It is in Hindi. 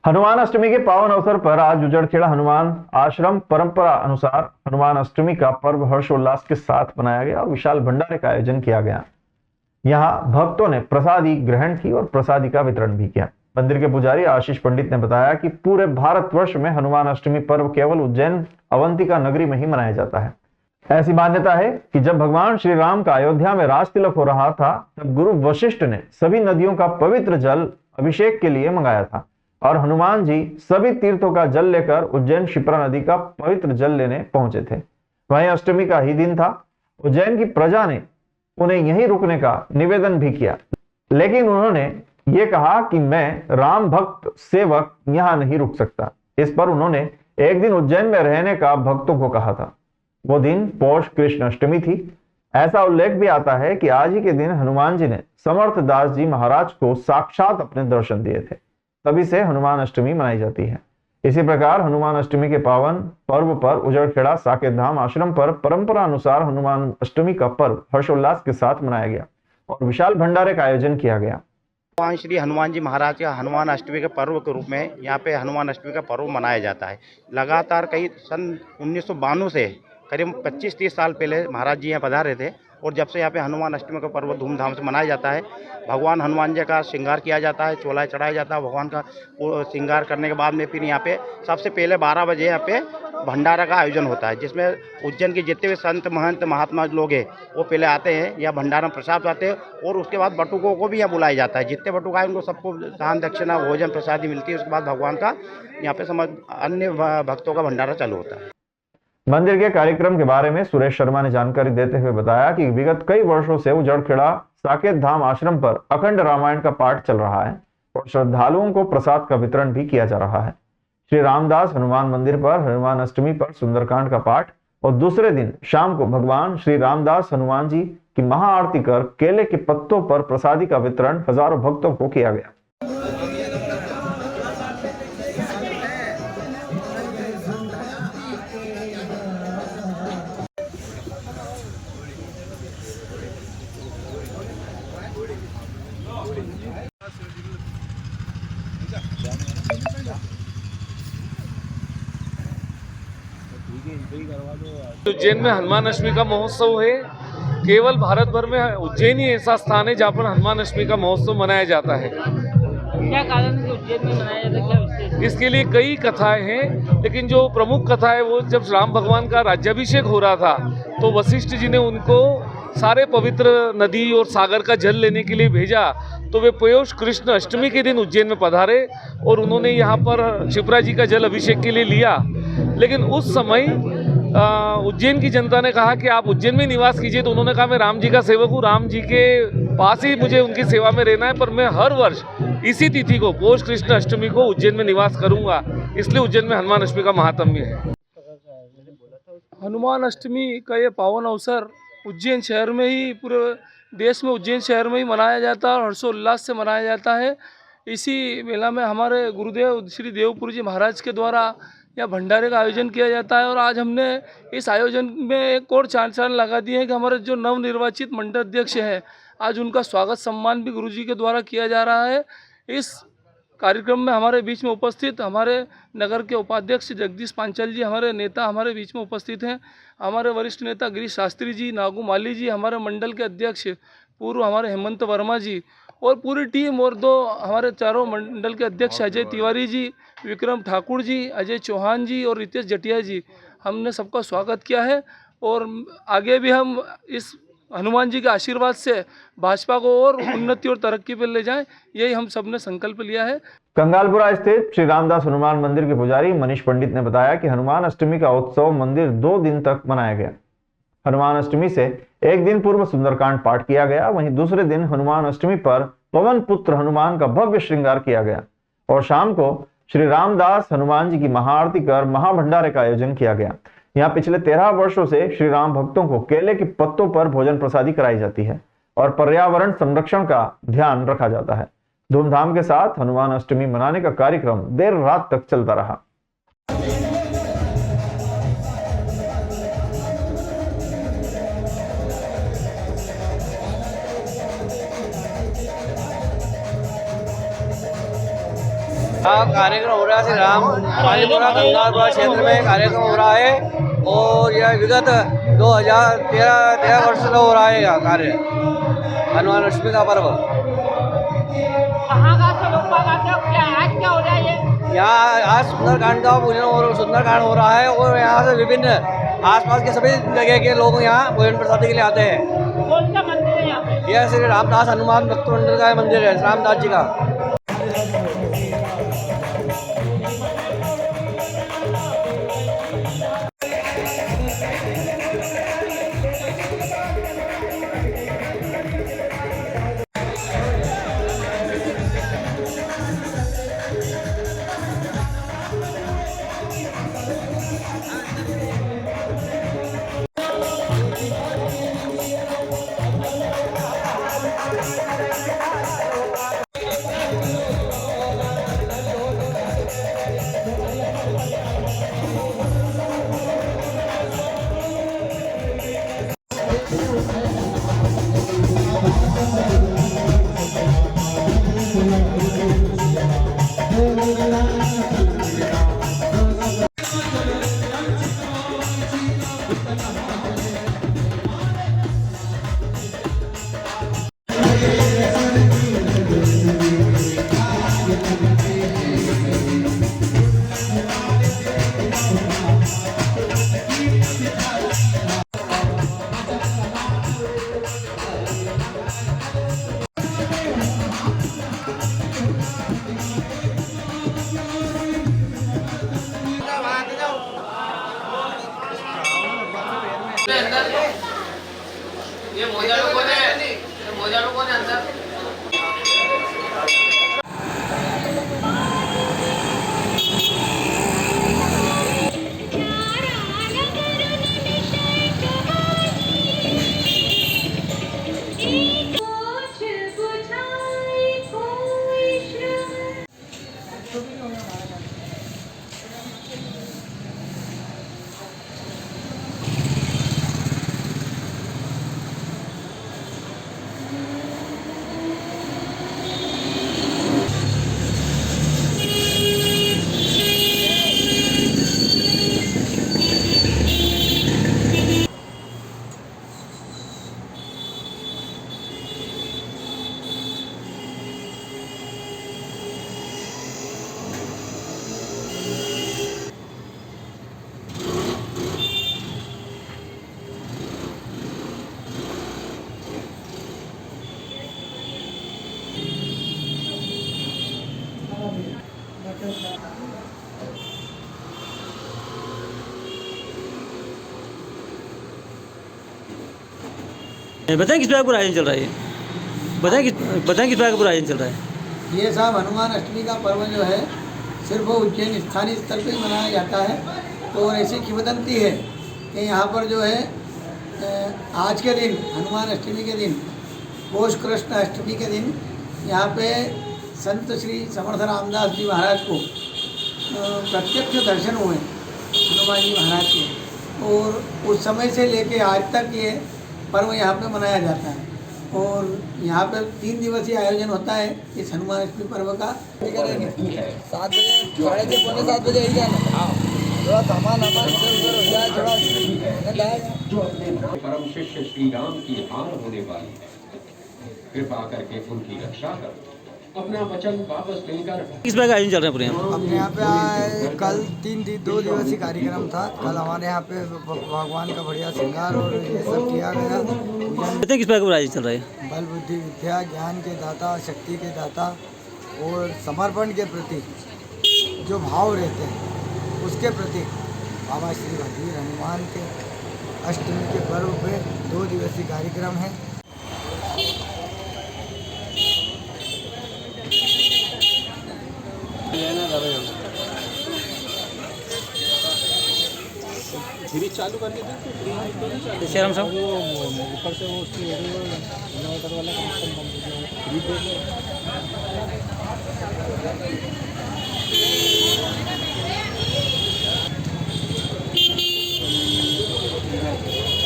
हनुमान अष्टमी के पावन अवसर पर आज उजड़खेड़ा हनुमान आश्रम परंपरा अनुसार हनुमान अष्टमी का पर्व हर्षोल्लास के साथ मनाया गया और विशाल भंडारे का आयोजन किया गया। यहाँ भक्तों ने प्रसादी ग्रहण की और प्रसादी का वितरण भी किया। मंदिर के पुजारी आशीष पंडित ने बताया कि पूरे भारतवर्ष में हनुमान अष्टमी पर्व केवल उज्जैन अवंतिका नगरी में ही मनाया जाता है। ऐसी मान्यता है कि जब भगवान श्री राम का अयोध्या में राज तिलक हो रहा था, तब गुरु वशिष्ठ ने सभी नदियों का पवित्र जल अभिषेक के लिए मंगाया था और हनुमान जी सभी तीर्थों का जल लेकर उज्जैन शिप्रा नदी का पवित्र जल लेने पहुंचे थे। वहीं अष्टमी का ही दिन था। उज्जैन की प्रजा ने उन्हें यहीं रुकने का निवेदन भी किया, लेकिन उन्होंने ये कहा कि मैं राम भक्त सेवक यहाँ नहीं रुक सकता। इस पर उन्होंने एक दिन उज्जैन में रहने का भक्तों को कहा था। वो दिन पौष कृष्ण अष्टमी थी। ऐसा उल्लेख भी आता है कि आज ही के दिन हनुमान जी ने समर्थ दास जी महाराज को साक्षात अपने दर्शन दिए थे। तभी से हनुमान अष्टमी मनाई जाती है। इसी प्रकार हनुमान अष्टमी के पावन पर्व पर उजड़खेड़ा साकेत धाम आश्रम पर परंपरा अनुसार हनुमान अष्टमी का पर्व हर्षोल्लास के साथ मनाया गया और विशाल भंडारे का आयोजन किया गया। भगवान श्री हनुमान जी महाराज का हनुमान अष्टमी के पर्व के रूप में यहाँ पे हनुमान अष्टमी का पर्व मनाया जाता है। लगातार कई सन 1992 से करीब 25-30 साल पहले महाराज जी यहाँ पधारे थे और जब से यहाँ पे हनुमान अष्टमी का पर्व धूमधाम से मनाया जाता है। भगवान हनुमान जी का श्रृंगार किया जाता है, चोला चढ़ाया जाता है। भगवान का श्रृंगार करने के बाद में फिर यहाँ पे सबसे पहले 12 बजे यहाँ पे भंडारा का आयोजन होता है, जिसमें उज्जैन के जितने भी संत महंत महात्मा लोग हैं वो पहले आते हैं, या भंडारा प्रसाद पाते हैं और उसके बाद बटुकों को भी यहाँ बुलाया जाता है। जितने बटुक आए उनको सबको दान दक्षिणा भोजन प्रसादी मिलती है। उसके बाद भगवान का यहाँ पे अन्य भक्तों का भंडारा चालू होता है। मंदिर के कार्यक्रम के बारे में सुरेश शर्मा ने जानकारी देते हुए बताया कि विगत कई वर्षों से उजड़खेड़ा साकेत धाम आश्रम पर अखंड रामायण का पाठ चल रहा है और श्रद्धालुओं को प्रसाद का वितरण भी किया जा रहा है। श्री रामदास हनुमान मंदिर पर हनुमान अष्टमी पर सुंदरकांड का पाठ और दूसरे दिन शाम को भगवान श्री रामदास हनुमान जी की महाआरती कर केले के पत्तों पर प्रसादी का वितरण हजारों भक्तों को किया गया। उज्जैन में हनुमान अष्टमी का महोत्सव है। केवल भारत भर में उज्जैन ही ऐसा स्थान है जहाँ पर हनुमान अष्टमी का महोत्सव मनाया जाता है। क्या कारण है कि उज्जैन में मनाया जाता है, क्या विशेष है? इसके लिए कई कथाएं हैं, लेकिन जो प्रमुख कथा है वो जब राम भगवान का राज्याभिषेक हो रहा था तो वशिष्ठ जी ने उनको सारे पवित्र नदी और सागर का जल लेने के लिए भेजा, तो वे पौष कृष्ण अष्टमी के दिन उज्जैन में पधारे और उन्होंने यहाँ पर शिप्रा जी का जल अभिषेक के लिए लिया। लेकिन उस समय उज्जैन की जनता ने कहा कि आप उज्जैन में निवास कीजिए, तो उन्होंने कहा मैं राम जी का सेवक हूँ, राम जी के पास ही मुझे उनकी सेवा में रहना है, पर मैं हर वर्ष इसी तिथि को पौष कृष्ण अष्टमी को उज्जैन में निवास करूँगा। इसलिए उज्जैन में हनुमान अष्टमी का महात्म्य है। हनुमान अष्टमी का ये पावन अवसर उज्जैन शहर में ही, पूरे देश में उज्जैन शहर में ही मनाया जाता है और हर्षोल्लास से मनाया जाता है। इसी मेला में हमारे गुरुदेव श्री देवपुरी जी महाराज के द्वारा यहाँ भंडारे का आयोजन किया जाता है और आज हमने इस आयोजन में एक और चांद लगा दिए हैं कि हमारे जो नवनिर्वाचित मंडल अध्यक्ष हैं, आज उनका स्वागत सम्मान भी गुरुजी के द्वारा किया जा रहा है। इस कार्यक्रम में हमारे बीच में उपस्थित हमारे नगर के उपाध्यक्ष जगदीश पांचाल जी, हमारे नेता हमारे बीच में उपस्थित हैं। हमारे वरिष्ठ नेता गिरीश शास्त्री जी, नागू माली जी, हमारे मंडल के अध्यक्ष पूर्व हमारे हेमंत वर्मा जी और पूरी टीम, और दो हमारे चारों मंडल के अध्यक्ष अजय तिवारी जी, विक्रम ठाकुर जी, अजय चौहान जी और रितेश जटिया जी, हमने सबका स्वागत किया है। और आगे भी हम इस हनुमान जी के आशीर्वाद से भाजपा को और उन्नति और तरक्की पर ले जाएं, यही हम सब ने संकल्प लिया है। कंगालपुरा स्थित श्री रामदास हनुमान मंदिर के पुजारी मनीष पंडित ने बताया कि हनुमान अष्टमी का उत्सव मंदिर 2 दिन तक मनाया गया। हनुमान अष्टमी से एक दिन पूर्व सुंदरकांड पाठ किया गया, वहीं दूसरे दिन हनुमान अष्टमी पर पवन पुत्र हनुमान का भव्य श्रृंगार किया गया और शाम को श्री रामदास हनुमान जी की महाआरती कर महाभंडारे का आयोजन किया गया। यहाँ पिछले 13 वर्षों से श्री राम भक्तों को केले के पत्तों पर भोजन प्रसादी कराई जाती है और पर्यावरण संरक्षण का ध्यान रखा जाता है। धूमधाम के साथ हनुमान अष्टमी मनाने का कार्यक्रम देर रात तक चलता रहा। कार्यक्रम हो रहा है श्री राम पालीपुरा गंगापुरा क्षेत्र में कार्यक्रम हो रहा है और यह विगत 2013 वर्ष से हो रहा है यह कार्य हनुमान अष्टमी का पर्व। कहाँ का से लोग बाग आते हो? क्या आज क्या हो रहा है ये? यहाँ आज सुंदरकांड का पूजन और सुंदरकांड हो रहा है और यहाँ से विभिन्न आसपास के सभी जगह के लोग यहाँ भोजन प्रसाद के लिए आते हैं। कौन सा मंदिर है यहाँ पे? यह श्री रामदास हनुमान भक्त मंदिर का मंदिर है, रामदास जी का। ये मोजा लोग कौन है? ये मोजा लोग कौन है अंदर? बताएं किस प्रकार पूरा आयोजन चल रहा है ये? बताएं किस प्रकार का पूरा आयोजन चल रहा है? ये साहब हनुमान अष्टमी का पर्व जो है सिर्फ उज्जैन स्थानीय स्तर पर ही मनाया जाता है। तो और ऐसी किंवदंती है कि यहाँ पर जो है आज के दिन हनुमान अष्टमी के दिन पौष कृष्ण अष्टमी के दिन यहाँ पे संत श्री समर्थ रामदास जी महाराज को प्रत्यक्ष दर्शन हुए हनुमान जी महाराज के। और उस समय से लेके आज तक ये पर्व यहाँ पे मनाया जाता है और यहाँ पे 3 दिवसीय आयोजन होता है इस हनुमान अष्टमी पर्व का। 7 बजे 6:30 पौने 7 बजे ही जाना। थोड़ा सामान इधर हो जाए थोड़ा। परम शिष्य श्री राम की हार होने वाली है, कृपा करके उनकी रक्षा कर अपना वचन वापस लेकर। किस प्रकार का आयोजन चल रहा है पूरे यहाँ? अपने यहाँ पे कल 2 दिवसीय कार्यक्रम था। कल हमारे यहाँ पे भगवान का बढ़िया श्रृंगार और ये सब किया गया। बताएं किस प्रकार का आयोजन चल रहा है? बल बुद्धि विद्या ज्ञान के दाता, शक्ति के दाता और समर्पण के प्रति जो भाव रहते हैं उसके प्रति बाबा श्री भगवीर हनुमान के अष्टमी के पर्व पे 2 दिवसीय कार्यक्रम है। चालू करके देखो श्याम साहब ऊपर से वो उसकी इन्वर्टर वाला कनेक्शन बंद